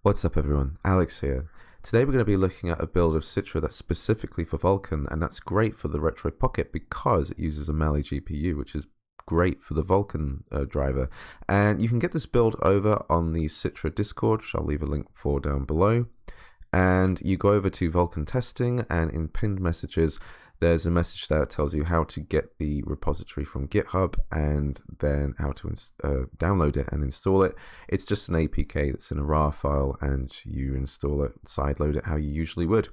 What's up everyone, Alex here. Today we're going to be looking at a build of Citra that's specifically for Vulkan, and that's great for the Retroid Pocket because it uses a Mali GPU, which is great for the Vulkan driver. And you can get this build over on the Citra Discord, which I'll leave a link for down below. And you go over to Vulkan testing, and in pinned messages there's a message there that tells you how to get the repository from GitHub and then how to download it and install it. It's just an APK that's in a RAR file, and you install it, sideload it how you usually would.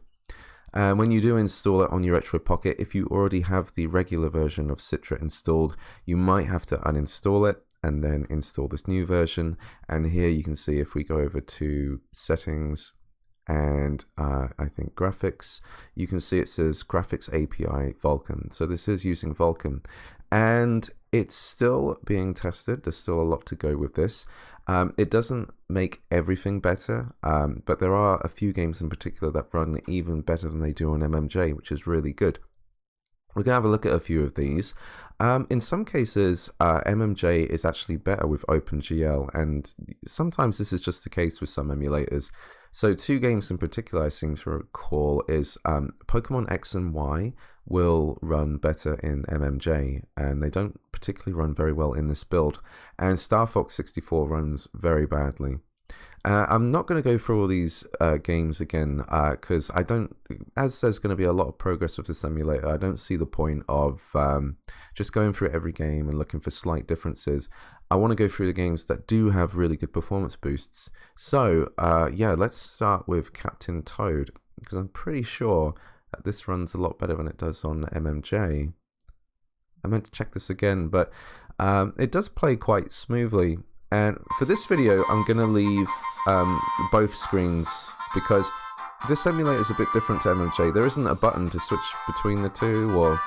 And when you do install it on your Retroid Pocket, if you already have the regular version of Citra installed, you might have to uninstall it and then install this new version. And here you can see, if we go over to settings and I think graphics, you can see it says graphics API Vulkan. So this is using Vulkan, and it's still being tested. There's still a lot to go with this. It doesn't make everything better, but there are a few games in particular that run even better than they do on MMJ, which is really good. We're going to have a look at a few of these. In some cases, MMJ is actually better with OpenGL, and sometimes this is just the case with some emulators. So two games in particular I seem to recall is Pokemon X and Y will run better in MMJ, and they don't particularly run very well in this build. And Star Fox 64 runs very badly. I'm not going to go through all these games again because I don't, as there's going to be a lot of progress with this emulator, I don't see the point of just going through every game and looking for slight differences. I want to go through the games that do have really good performance boosts. So yeah, let's start with Captain Toad, because I'm pretty sure that this runs a lot better than it does on MMJ. I meant to check this again, but it does play quite smoothly. And for this video, I'm going to leave both screens because this emulator is a bit different to MMJ. There isn't a button to switch between the two, or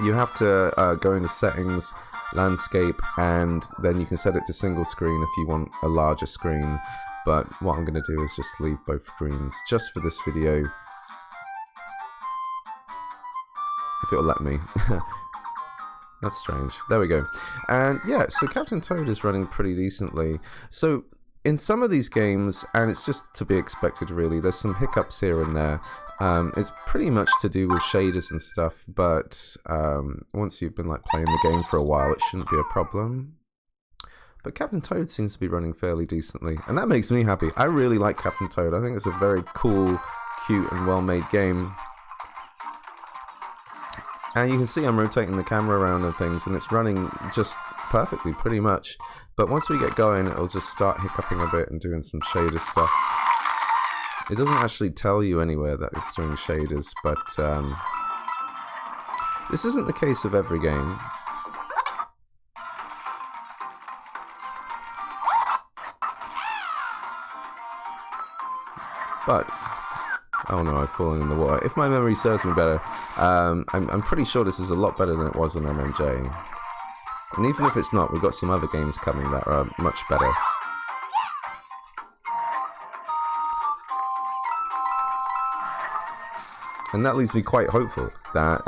you have to go into settings, landscape, and then you can set it to single screen if you want a larger screen. But what I'm going to do is just leave both screens just for this video, if it'll let me. That's strange. There we go. And yeah, so Captain Toad is running pretty decently. So in some of these games, and it's just to be expected really, there's some hiccups here and there. It's pretty much to do with shaders and stuff, but once you've been like playing the game for a while, it shouldn't be a problem. But Captain Toad seems to be running fairly decently, and that makes me happy. I really like Captain Toad. I think it's a very cool, cute, and well-made game. And you can see I'm rotating the camera around and things, and it's running just perfectly, pretty much. But once we get going, it'll just start hiccuping a bit and doing some shader stuff. It doesn't actually tell you anywhere that it's doing shaders, but this isn't the case of every game. But oh no, I've fallen in the water. If my memory serves me better, I'm pretty sure this is a lot better than it was on MMJ. And even if it's not, we've got some other games coming that are much better. And that leaves me quite hopeful that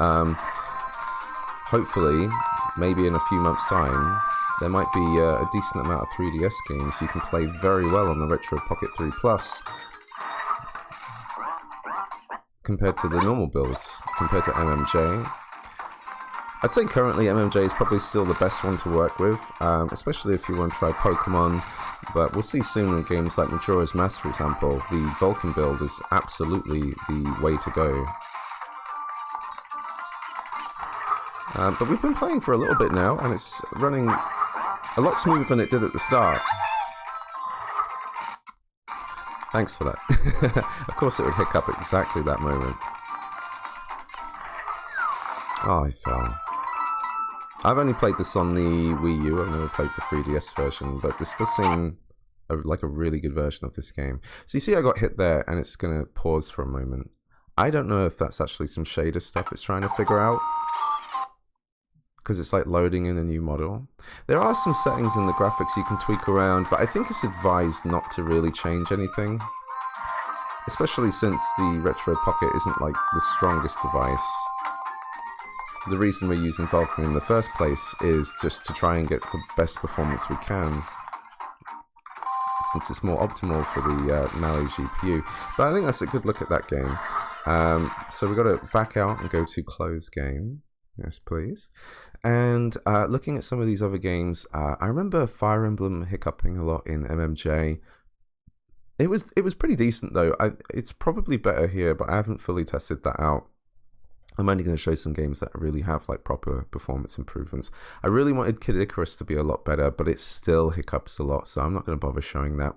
hopefully, maybe in a few months' time, there might be a decent amount of 3DS games you can play very well on the Retroid Pocket 3 Plus, compared to the normal builds, compared to MMJ. I'd say currently MMJ is probably still the best one to work with, especially if you want to try Pokemon, but we'll see soon in games like Majora's Mask, for example. The Vulkan build is absolutely the way to go. But we've been playing for a little bit now, and it's running a lot smoother than it did at the start. Thanks for that. Of course it would hiccup at exactly that moment. Oh, I fell. I've only played this on the Wii U, I've never played the 3DS version, but this does seem like a really good version of this game. So you see I got hit there, and it's going to pause for a moment. I don't know if that's actually some shader stuff it's trying to figure out, because it's like loading in a new model. There are some settings in the graphics you can tweak around, but I think it's advised not to really change anything, especially since the Retroid Pocket isn't like the strongest device. The reason we're using Vulkan in the first place is just to try and get the best performance we can. since it's more optimal for the Mali GPU. But I think that's a good look at that game. So we've got to back out and go to close game. Yes, please. And looking at some of these other games, I remember Fire Emblem hiccuping a lot in MMJ. It was pretty decent though. It's probably better here, but I haven't fully tested that out. I'm only going to show some games that really have like proper performance improvements. I really wanted Kid Icarus to be a lot better, but it still hiccups a lot, so I'm not going to bother showing that.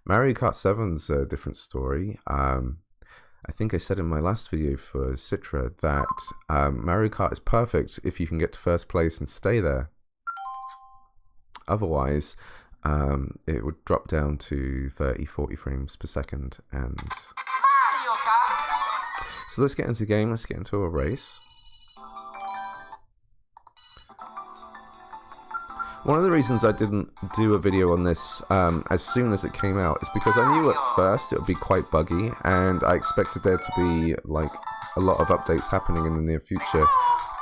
Mario Kart 7's a different story. I think I said in my last video for Citra that Mario Kart is perfect if you can get to first place and stay there. Otherwise, it would drop down to 30-40 frames per second. And so let's get into the game. Let's get into a race. One of the reasons I didn't do a video on this as soon as it came out is because I knew at first it would be quite buggy, and I expected there to be like a lot of updates happening in the near future.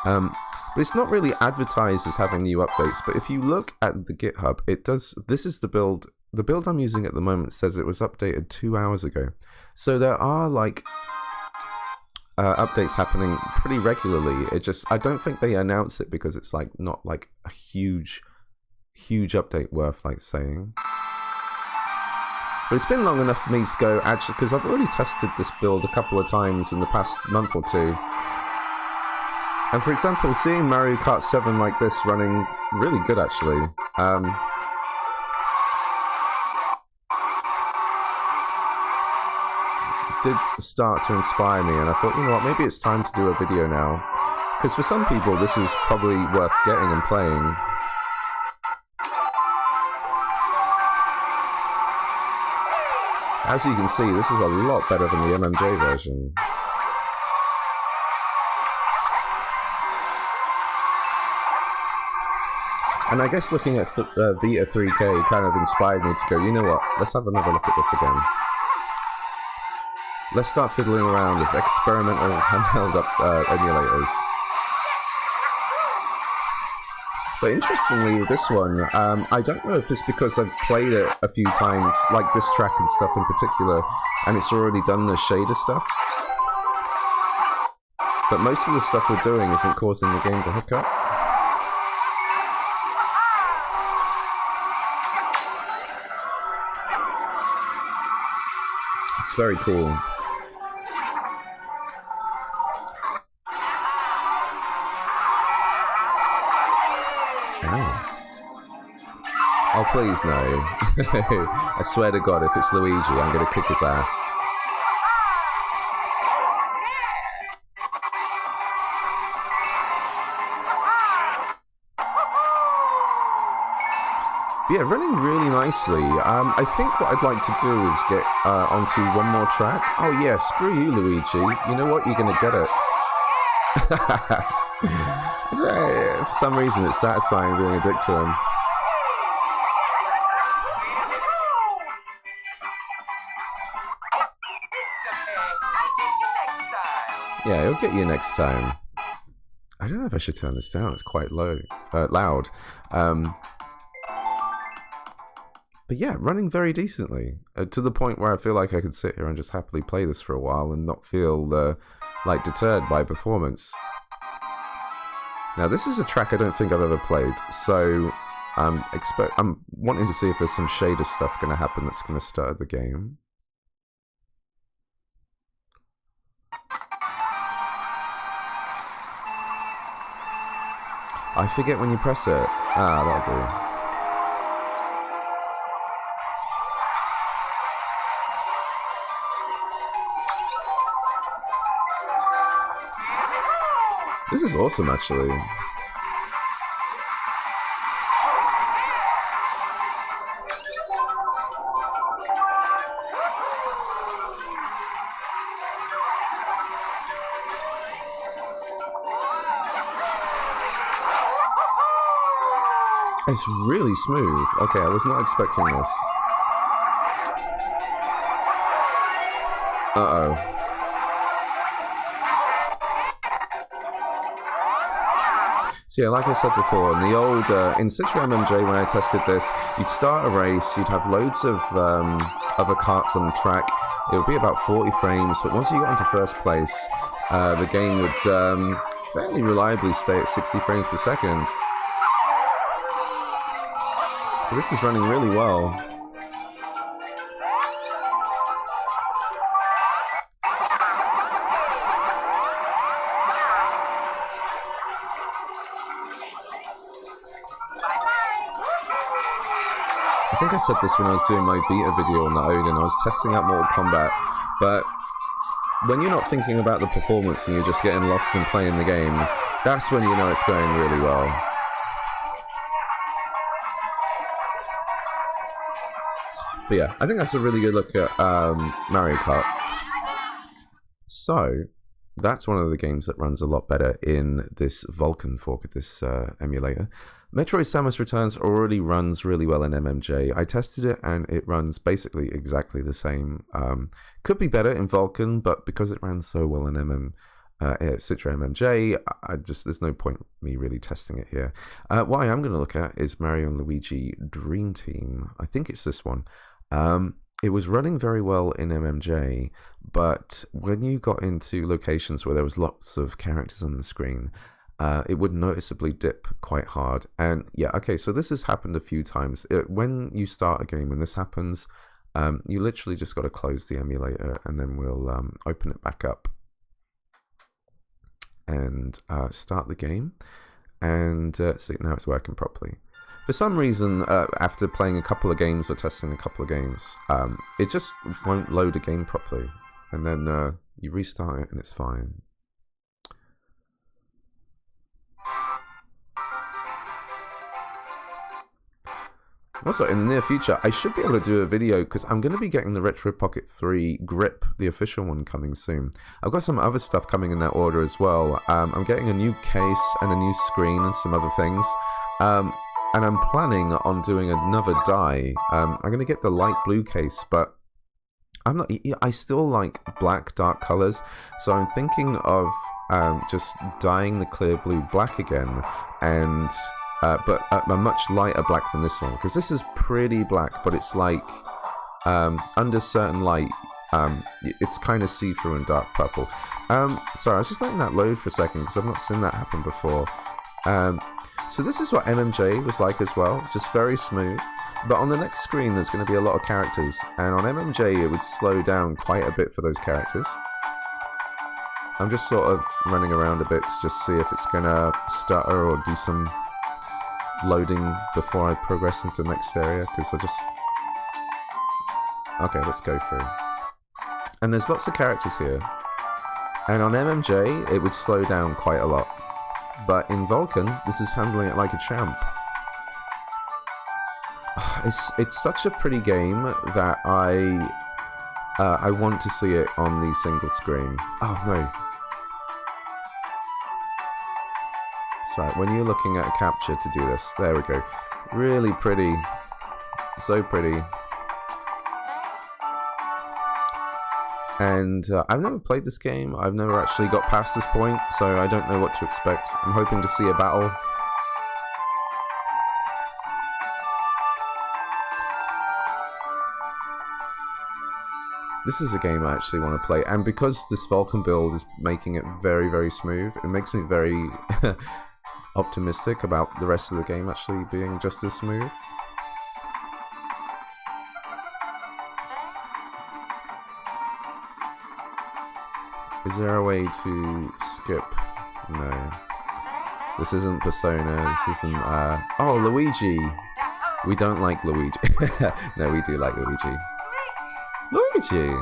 But it's not really advertised as having new updates. But if you look at the GitHub, it does. This is the build. The build I'm using at the moment says it was updated 2 hours ago. So there are like updates happening pretty regularly. I don't think they announce it because it's like not like a huge update worth like saying. But it's been long enough for me to go, actually, because I've already tested this build a couple of times in the past month or two. And for example, seeing Mario Kart 7 like this running really good actually. Did start to inspire me, and I thought, you know what, maybe it's time to do a video now. Because for some people this is probably worth getting and playing. As you can see, this is a lot better than the MMJ version. And I guess looking at Vita 3K kind of inspired me to go, you know what, let's have another look at this again. Let's start fiddling around with experimental handheld emulators. But interestingly with this one, I don't know if it's because I've played it a few times, like this track and stuff in particular, and it's already done the shader stuff. But most of the stuff we're doing isn't causing the game to hiccup. It's very cool. Oh, please no. I swear to God, if it's Luigi, I'm going to kick his ass. But yeah, running really nicely. I think what I'd like to do is get onto one more track. Oh yeah, screw you, Luigi. You know what? You're going to get it. For some reason, it's satisfying being a dick to him. Yeah, he'll get you next time. I don't know if I should turn this down. It's quite loud. But yeah, running very decently. To the point where I feel like I could sit here and just happily play this for a while and not feel like deterred by performance. Now this is a track I don't think I've ever played, so I'm wanting to see if there's some shader stuff going to happen that's going to start the game. I forget when you press it. Ah, that'll do. This is awesome, actually. It's really smooth. Okay, I was not expecting this. Uh-oh. So yeah, like I said before, in the old in Citra MMJ, when I tested this, you'd start a race, you'd have loads of other karts on the track. It would be about 40 frames, but once you got into first place, the game would fairly reliably stay at 60 frames per second. But this is running really well. I think I said this when I was doing my Vita video on the Odin. I was testing out Mortal Kombat, but when you're not thinking about the performance and you're just getting lost in playing the game, that's when you know it's going really well. But yeah, I think that's a really good look at Mario Kart. So, that's one of the games that runs a lot better in this Vulkan fork of this emulator. Metroid Samus Returns already runs really well in MMJ. I tested it and it runs basically exactly the same. Could be better in Vulkan, but because it ran so well in Citra MMJ, there's no point me really testing it here. What I am going to look at is Mario and Luigi Dream Team. I think it's this one. It was running very well in MMJ, but when you got into locations where there was lots of characters on the screen, it would noticeably dip quite hard. And yeah, okay, so this has happened a few times. When you start a game and this happens, you literally just got to close the emulator and then we'll open it back up and start the game. And see, now it's working properly. For some reason, after playing a couple of games or testing a couple of games, it just won't load a game properly. And then you restart it and it's fine. Also, in the near future, I should be able to do a video because I'm going to be getting the Retroid Pocket 3 Grip, the official one, coming soon. I've got some other stuff coming in that order as well. I'm getting a new case and a new screen and some other things. And I'm planning on doing another dye. I'm going to get the light blue case, but I still like black dark colors, so I'm thinking of just dyeing the clear blue black again, and but a much lighter black than this one, because this is pretty black, but it's like under certain light, it's kind of see-through and dark purple. Sorry, I was just letting that load for a second because I've not seen that happen before. So this is what MMJ was like as well, just very smooth. But on the next screen there's going to be a lot of characters, and on MMJ it would slow down quite a bit for those characters. I'm just sort of running around a bit to just see if it's going to stutter or do some loading before I progress into the next area, because I just... Okay, let's go through. And there's lots of characters here. And on MMJ it would slow down quite a lot. But in Vulkan, this is handling it like a champ. It's such a pretty game that I want to see it on the single screen. Oh no. Sorry, when you're looking at a capture to do this, there we go. Really pretty. So pretty. And I've never played this game. I've never actually got past this point, so I don't know what to expect. I'm hoping to see a battle. This is a game I actually want to play, and because this Vulkan build is making it very, very smooth, it makes me very optimistic about the rest of the game actually being just as smooth. Is there a way to skip? No. This isn't Persona, this isn't, oh, Luigi! We don't like Luigi. No, we do like Luigi. Luigi!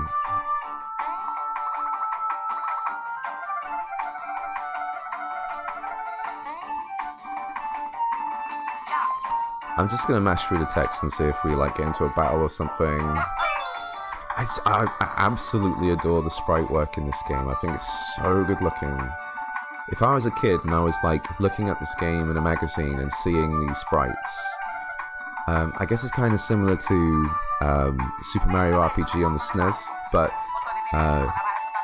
I'm just gonna mash through the text and see if we like get into a battle or something. I absolutely adore the sprite work in this game. I think it's so good looking. If I was a kid and I was like looking at this game in a magazine and seeing these sprites, I guess it's kind of similar to Super Mario RPG on the SNES, but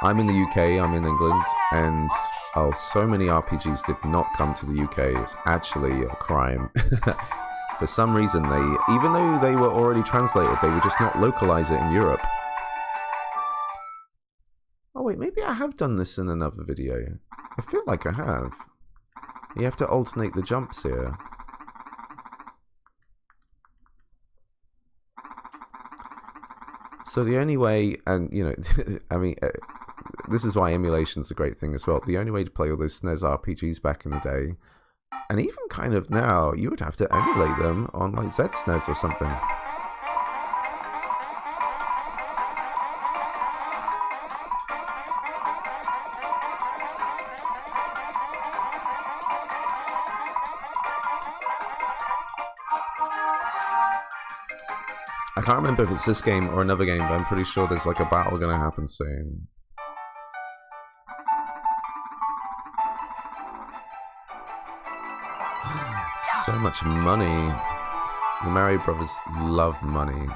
I'm in the UK, I'm in England, and oh, so many RPGs did not come to the UK. It's actually a crime. For some reason, even though they were already translated, they would just not localize it in Europe. Oh wait, maybe I have done this in another video. I feel like I have. You have to alternate the jumps here. So the only way, and you know, I mean, this is why emulation's a great thing as well. The only way to play all those SNES RPGs back in the day, and even kind of now, you would have to emulate them on like ZSNES or something. I can't remember if it's this game or another game, but I'm pretty sure there's like a battle gonna happen soon. So much money. The Mario Brothers love money.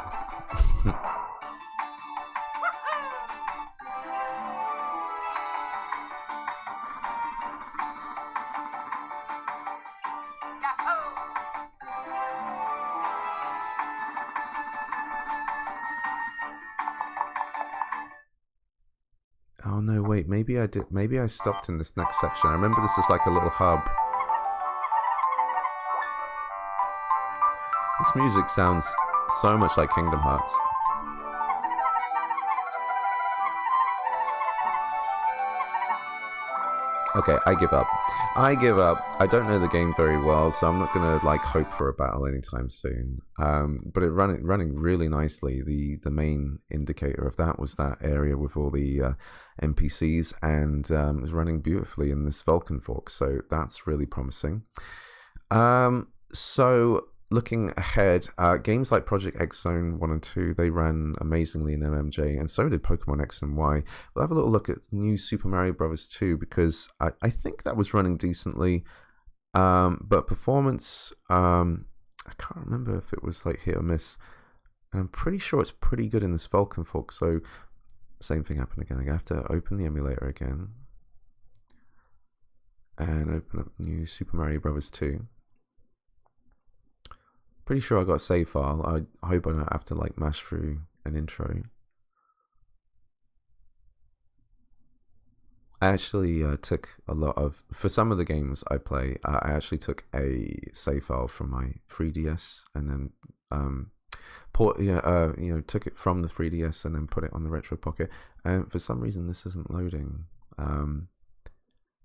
Oh no, wait, maybe I did. Maybe I stopped in this next section. I remember this is like a little hub. This music sounds so much like Kingdom Hearts. Okay, I give up. I give up. I don't know the game very well, so I'm not gonna like hope for a battle anytime soon. But it running really nicely. The main indicator of that was that area with all the NPCs, and it was running beautifully in this Vulkan fork. So that's really promising. So looking ahead, games like Project X Zone 1 and 2, they ran amazingly in MMJ, and so did Pokemon X and Y. We'll have a little look at new Super Mario Bros. 2, because I think that was running decently, but performance, I can't remember if it was like hit or miss, and I'm pretty sure it's pretty good in this Vulkan fork, so same thing happened again. I have to open the emulator again, and open up new Super Mario Bros. 2. Pretty sure I got a save file. I hope I don't have to like mash through an intro. I actually took a lot of, for some of the games I play, I actually took a save file from my 3DS and then took it from the 3DS and then put it on the Retroid Pocket. And for some reason this isn't loading.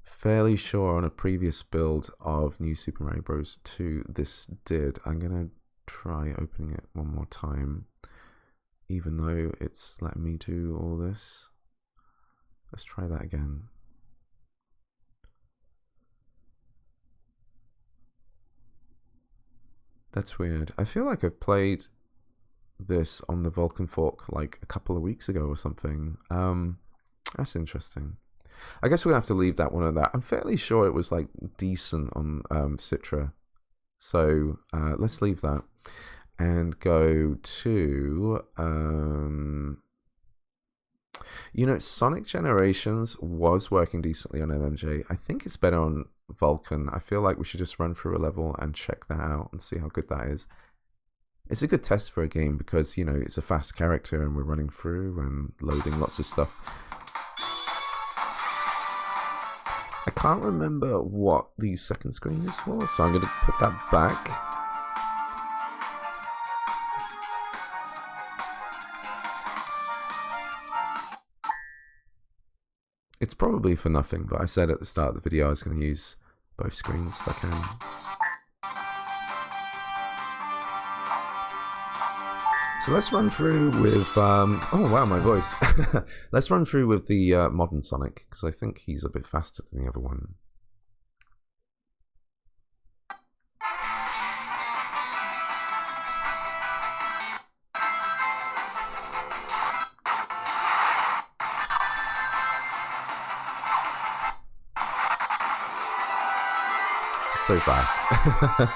Fairly sure on a previous build of New Super Mario Bros. 2 this did. I'm gonna try opening it one more time, even though it's letting me do all this. Let's try that again. That's weird. I feel like I've played this on the Vulkan fork like a couple of weeks ago or something. That's interesting. I guess we'll have to leave that one at that. I'm fairly sure it was like decent on Citra. So let's leave that and go to Sonic Generations was working decently on MMJ. I think it's better on Vulkan. I feel like we should just run through a level and check that out and see how good that is. It's a good test for a game because, it's a fast character and we're running through and loading lots of stuff. I can't remember what the second screen is for, so I'm going to put that back. It's probably for nothing, but I said at the start of the video I was going to use both screens if I can. So let's run through with, oh wow, my voice. Let's run through with the modern Sonic, because I think he's a bit faster than the other one. So fast.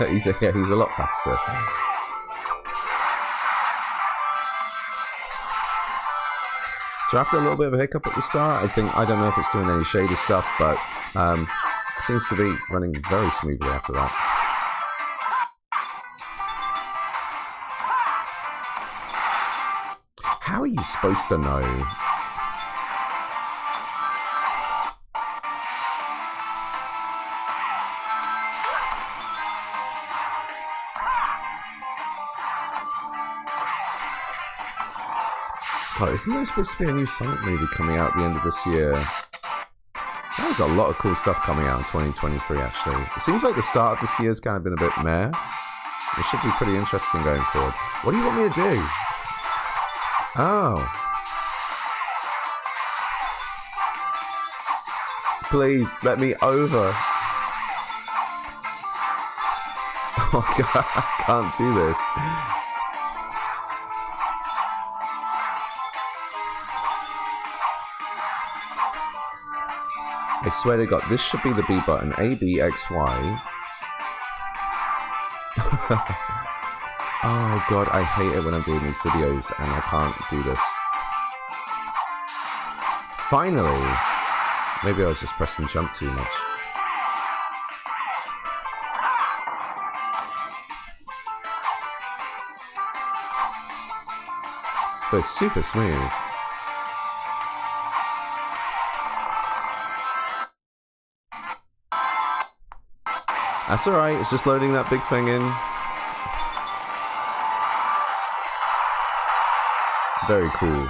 he's a lot faster. So after a little bit of a hiccup at the start, I don't know if it's doing any shady stuff, but it seems to be running very smoothly after that. How are you supposed to know? God, isn't there supposed to be a new Sonic movie coming out at the end of this year? There's a lot of cool stuff coming out in 2023, actually. It seems like the start of this year's kind of been a bit meh. It should be pretty interesting going forward. What do you want me to do? Oh. Please, let me over. Oh my god, I can't do this. I swear to God, this should be the B button. A, B, X, Y. Oh God, I hate it when I'm doing these videos and I can't do this. Finally! Maybe I was just pressing jump too much. But it's super smooth. That's alright, it's just loading that big thing in. Very cool.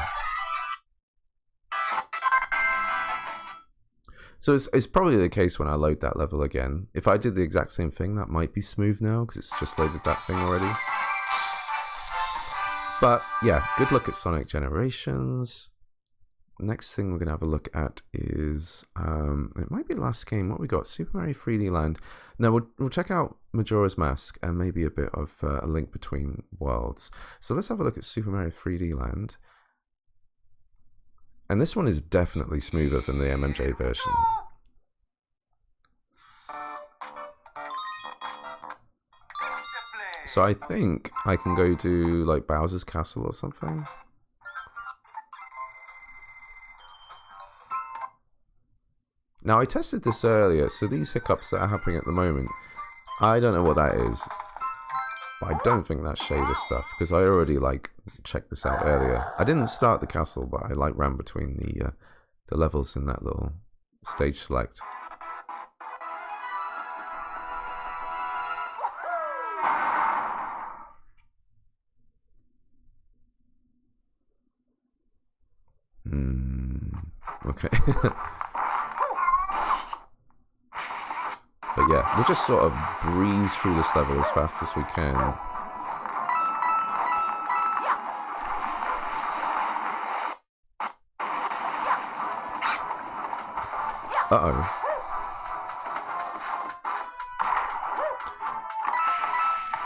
So it's probably the case when I load that level again. If I did the exact same thing, that might be smooth now, because it's just loaded that thing already. But yeah, good look at Sonic Generations. Next thing we're going to have a look at is, it might be the last game. What we got? Super Mario 3D Land. No, we'll check out Majora's Mask and maybe a bit of a link between worlds. So let's have a look at Super Mario 3D Land. And this one is definitely smoother than the MMJ version. So I think I can go to like Bowser's Castle or something. Now, I tested this earlier, so these hiccups that are happening at the moment, I don't know what that is. But I don't think that's shader stuff, because I already, like, checked this out earlier. I didn't start the castle, but I, like, ran between the levels in that little stage select. Okay. But yeah, we'll just sort of breeze through this level as fast as we can. Uh-oh.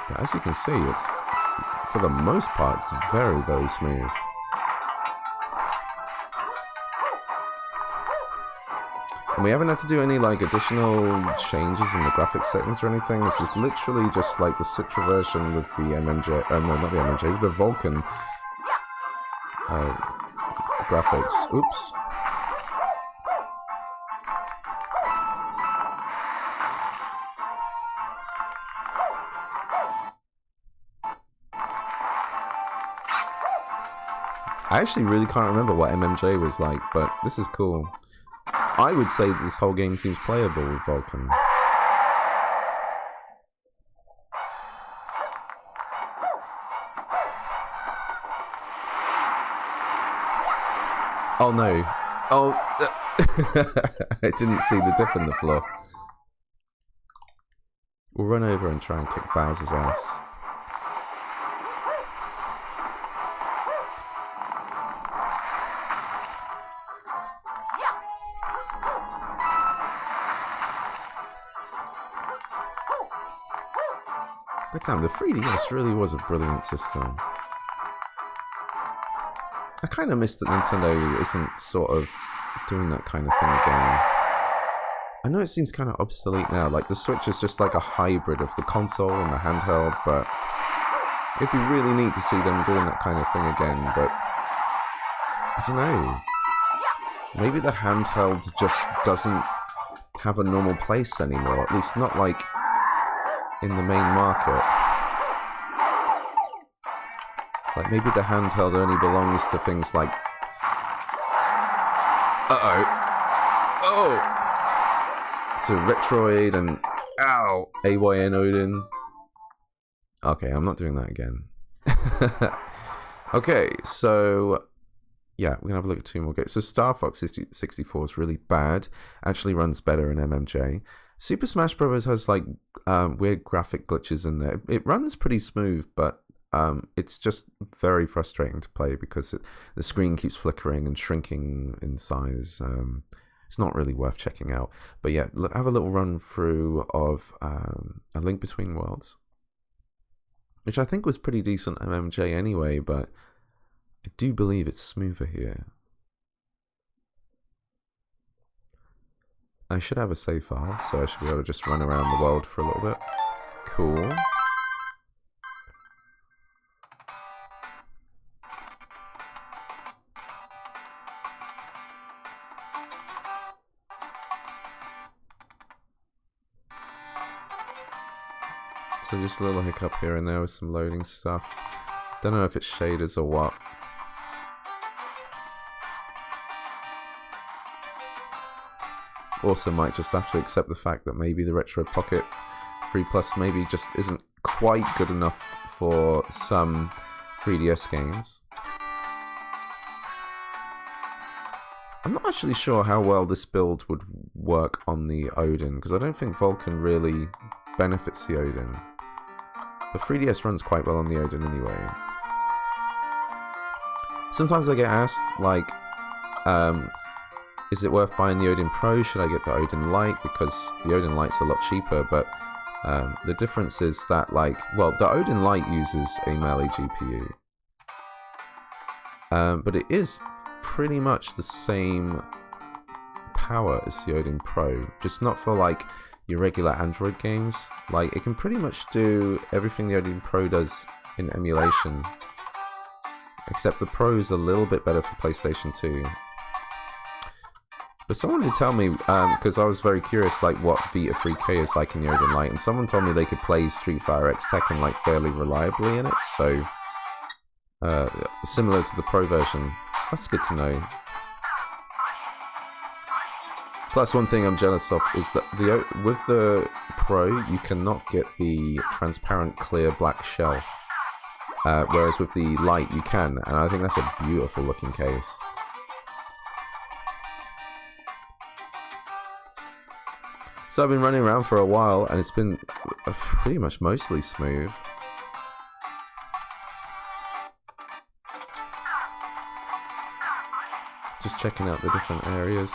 But as you can see, it's, for the most part, it's very, very smooth. And we haven't had to do any like additional changes in the graphics settings or anything. This is literally just like the Citra version with the MMJ, no, not the MMJ, with the Vulkan graphics. Oops. I actually really can't remember what MMJ was like, but this is cool. I would say that this whole game seems playable with Vulkan. Oh no. Oh, I didn't see the dip in the floor. We'll run over and try and kick Bowser's ass. But damn, the 3DS really was a brilliant system. I kind of miss that Nintendo isn't sort of doing that kind of thing again. I know it seems kind of obsolete now, like the Switch is just like a hybrid of the console and the handheld, but it'd be really neat to see them doing that kind of thing again, but I don't know. Maybe the handheld just doesn't have a normal place anymore. At least not like in the main market. Like maybe the handheld only belongs to things like... To Retroid and... Ow! AYN Odin. Okay, I'm not doing that again. Okay, so... Yeah, we're going to have a look at two more games. So Star Fox 64 is really bad. Actually runs better in MMJ. Super Smash Bros. Has like weird graphic glitches in there. It runs pretty smooth, but it's just very frustrating to play because the screen keeps flickering and shrinking in size. It's not really worth checking out. But yeah, have a little run through of A Link Between Worlds, which I think was pretty decent MMJ anyway, but I do believe it's smoother here. I should have a save file, so I should be able to just run around the world for a little bit. Cool. So just a little hiccup here and there with some loading stuff. Don't know if it's shaders or what. Also might just have to accept the fact that maybe the Retro Pocket 3 Plus maybe just isn't quite good enough for some 3DS games. I'm not actually sure how well this build would work on the Odin, because I don't think Vulkan really benefits the Odin. The 3DS runs quite well on the Odin anyway. Sometimes I get asked, like, is it worth buying the Odin Pro? Should I get the Odin Lite? Because the Odin Lite's a lot cheaper, but the difference is that, like, well, the Odin Lite uses a Melee GPU. But it is pretty much the same power as the Odin Pro, just not for, like, your regular Android games. Like, it can pretty much do everything the Odin Pro does in emulation, except the Pro is a little bit better for PlayStation 2. But someone did tell me, because I was very curious, like, what Vita 3K is like in the Odin Lite, and someone told me they could play Street Fighter X Tekken, like, fairly reliably in it, so similar to the Pro version. So that's good to know. Plus, one thing I'm jealous of is that with the Pro, you cannot get the transparent clear black shell, whereas with the Lite you can, and I think that's a beautiful looking case. So I've been running around for a while, and it's been pretty much mostly smooth. Just checking out the different areas.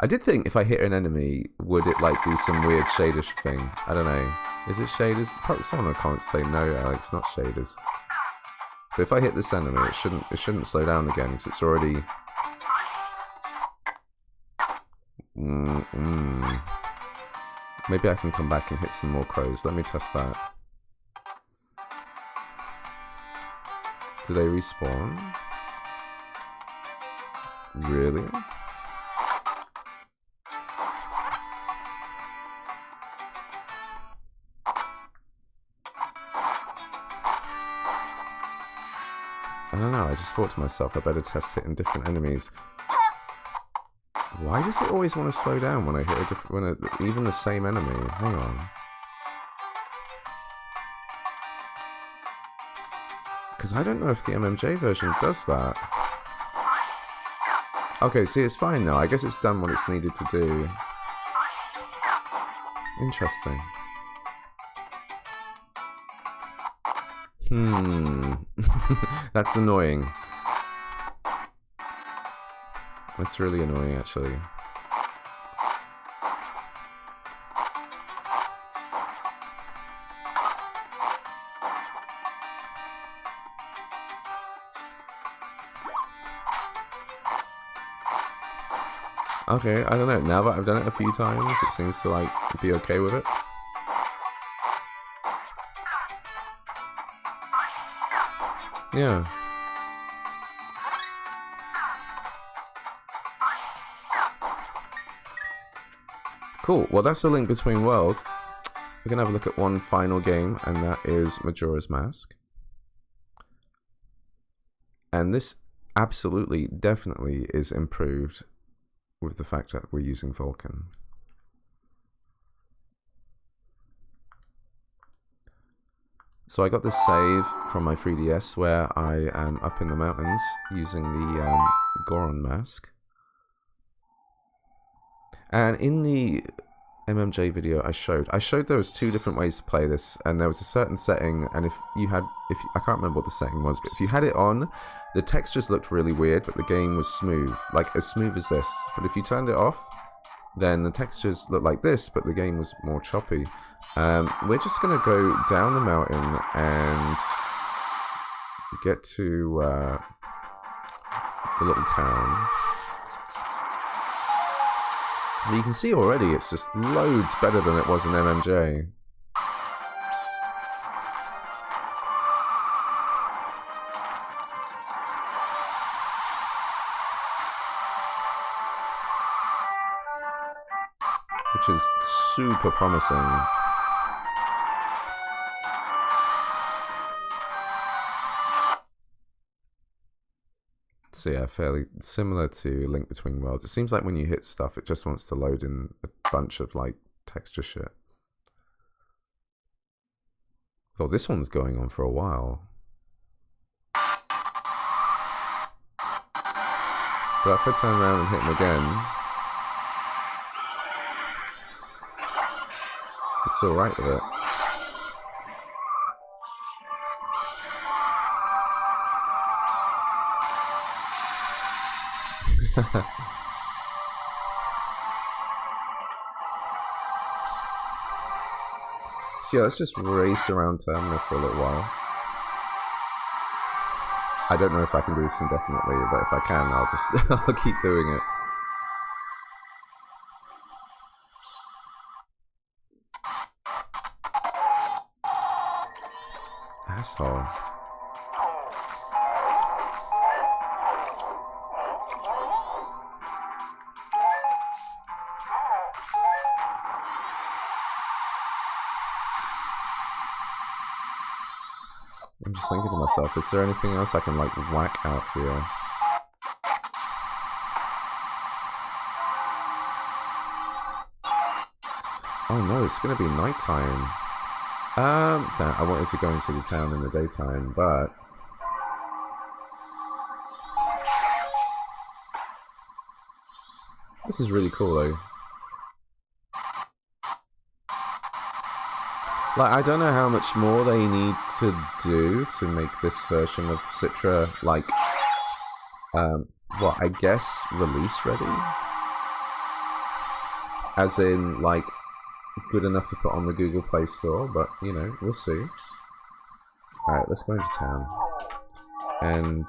I did think if I hit an enemy, would it like do some weird shaders thing? I don't know. Is it shaders? Probably someone in the comments say no, Alex, not shaders. But if I hit this enemy, it shouldn't slow down again because it's already. Maybe I can come back and hit some more crows. Let me test that. Do they respawn? Really? I don't know, I just thought to myself I better test hitting different enemies. Why does it always want to slow down when I hit a different, even the same enemy? Hang on. Because I don't know if the MMJ version does that. Okay, see, it's fine now. I guess it's done what it's needed to do. Interesting. That's annoying. That's really annoying, actually. Okay, I don't know. Now that I've done it a few times, it seems to, like, be okay with it. Yeah. Cool. Well, that's a Link Between Worlds. We're going to have a look at one final game, and that is Majora's Mask. And this absolutely, definitely is improved with the fact that we're using Vulkan. So I got this save from my 3DS where I am up in the mountains using the Goron mask. And in the MMJ video I showed there was 2 different ways to play this, and there was a certain setting, and if I can't remember what the setting was, but if you had it on, the textures looked really weird, but the game was smooth, like as smooth as this. But if you turned it off, then the textures looked like this, but the game was more choppy. We're just going to go down the mountain and get to the little town. And you can see already it's just loads better than it was in MMJ. Which is super promising. So yeah, fairly similar to Link Between Worlds. It seems like when you hit stuff, it just wants to load in a bunch of like texture shit. Well, this one's going on for a while. But if I turn around and hit him again, it's alright with it. So yeah, let's just race around Terminal for a little while. I don't know if I can do this indefinitely, but if I can, I'll just I'll keep doing it. Asshole. I'm just thinking to myself, is there anything else I can like whack out here? Oh no, it's gonna be nighttime. Damn, I wanted to go into the town in the daytime, but this is really cool though. Like, I don't know how much more they need to do to make this version of Citra, like, well, I guess release ready? As in, like, good enough to put on the Google Play Store, but, you know, we'll see. Alright, let's go into town. And,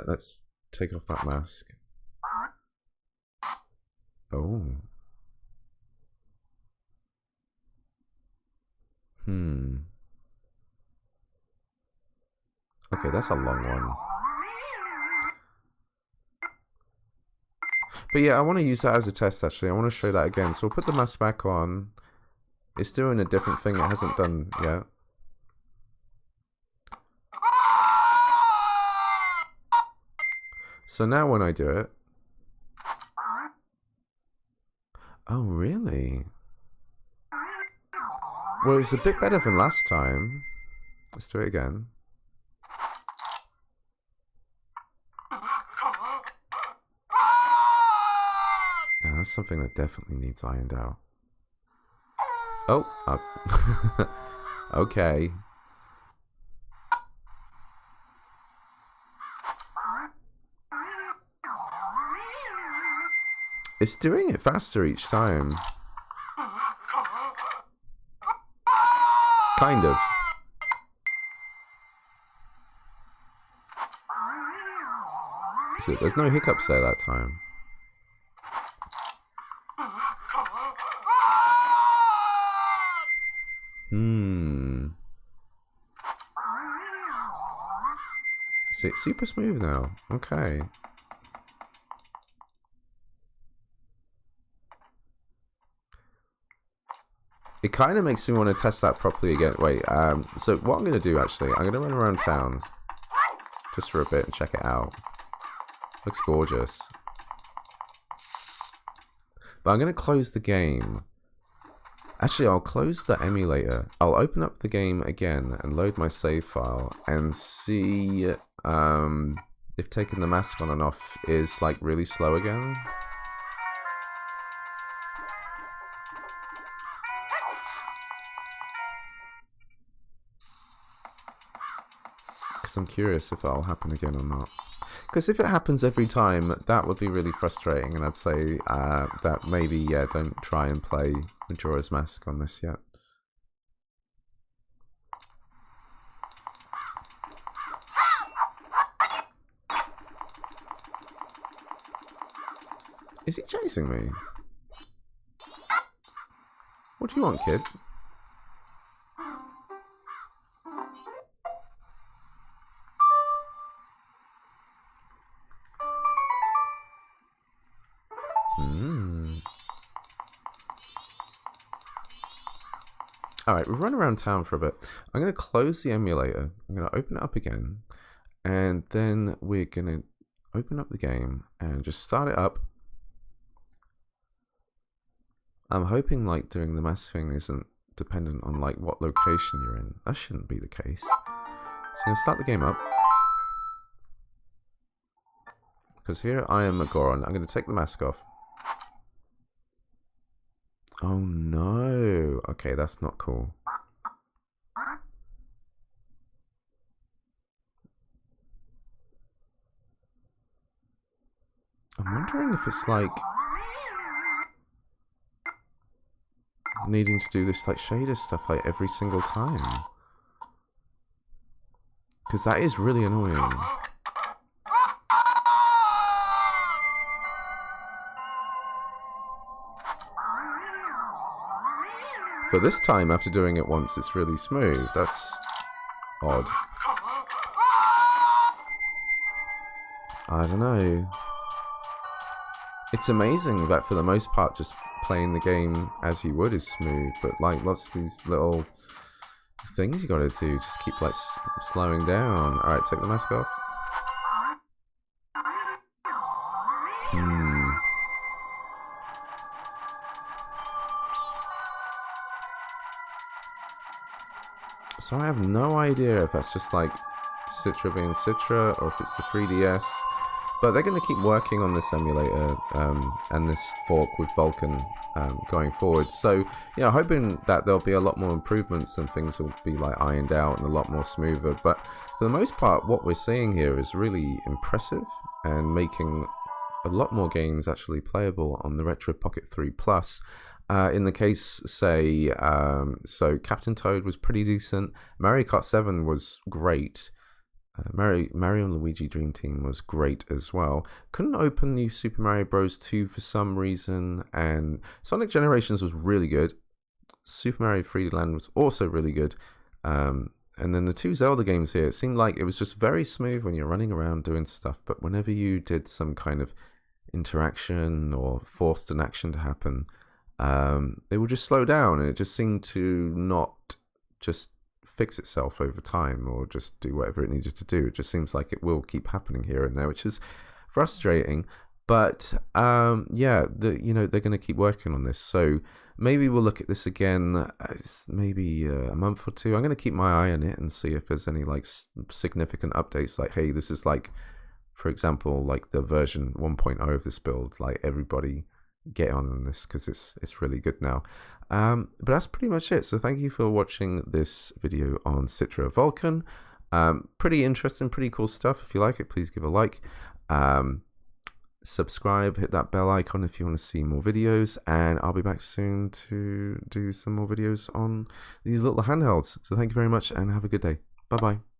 let's take off that mask. Oh. Okay, that's a long one. But yeah, I want to use that as a test, actually. I want to show that again. So we'll put the mask back on. It's doing a different thing it hasn't done yet. So now when I do it... Oh, really? Well, it's a bit better than last time. Let's do it again. Now, that's something that definitely needs ironed out. Oh, okay. It's doing it faster each time. Kind of. See, there's no hiccups there that time. See, it's super smooth now. Okay. It kind of makes me want to test that properly again. Wait, so what I'm going to do, actually, I'm going to run around town just for a bit and check it out. Looks gorgeous. But I'm going to close the game. Actually, I'll close the emulator. I'll open up the game again and load my save file and see if taking the mask on and off is like really slow again. Because I'm curious if that'll happen again or not. Because if it happens every time, that would be really frustrating, and I'd say that maybe, yeah, don't try and play Majora's Mask on this yet. Is he chasing me? What do you want, kid? Alright, we've run around town for a bit. I'm going to close the emulator. I'm going to open it up again. And then we're going to open up the game and just start it up. I'm hoping like doing the mask thing isn't dependent on like what location you're in. That shouldn't be the case. So I'm going to start the game up. Because here I am Majora. I'm going to take the mask off. Oh no. Okay, that's not cool. I'm wondering if it's like needing to do this like shader stuff like every single time. Because that is really annoying. But this time, after doing it once, it's really smooth. That's odd. I don't know. It's amazing that for the most part, just playing the game as you would is smooth, but like lots of these little things you gotta do just keep like slowing down. Alright, take the mask off. So I have no idea if that's just like Citra being Citra or if it's the 3DS. But they're going to keep working on this emulator and this fork with Vulkan going forward. So, you know, hoping that there'll be a lot more improvements and things will be like ironed out and a lot more smoother. But for the most part, what we're seeing here is really impressive and making a lot more games actually playable on the Retroid Pocket 3 Plus. In the case, say, so Captain Toad was pretty decent. Mario Kart 7 was great. Mario and Luigi Dream Team was great as well. Couldn't open New Super Mario Bros. 2 for some reason, and Sonic Generations was really good. Super Mario 3D Land was also really good. And then the two Zelda games here, it seemed like it was just very smooth when you're running around doing stuff, but whenever you did some kind of interaction or forced an action to happen, it would just slow down, and it just seemed to not just fix itself over time or just do whatever it needed to do. It just seems like it will keep happening here and there, which is frustrating. But yeah, you know, they're going to keep working on this, so maybe we'll look at this again maybe a month or two. I'm going to keep my eye on it and see if there's any like significant updates, like, hey, this is like, for example, like the version 1.0 of this build, like everybody get on this because it's really good now. But that's pretty much it. So thank you for watching this video on Citra Vulkan. Pretty interesting, pretty cool stuff. If you like it, please give a like. Subscribe, hit that bell icon if you want to see more videos, and I'll be back soon to do some more videos on these little handhelds. So thank you very much and have a good day. Bye bye.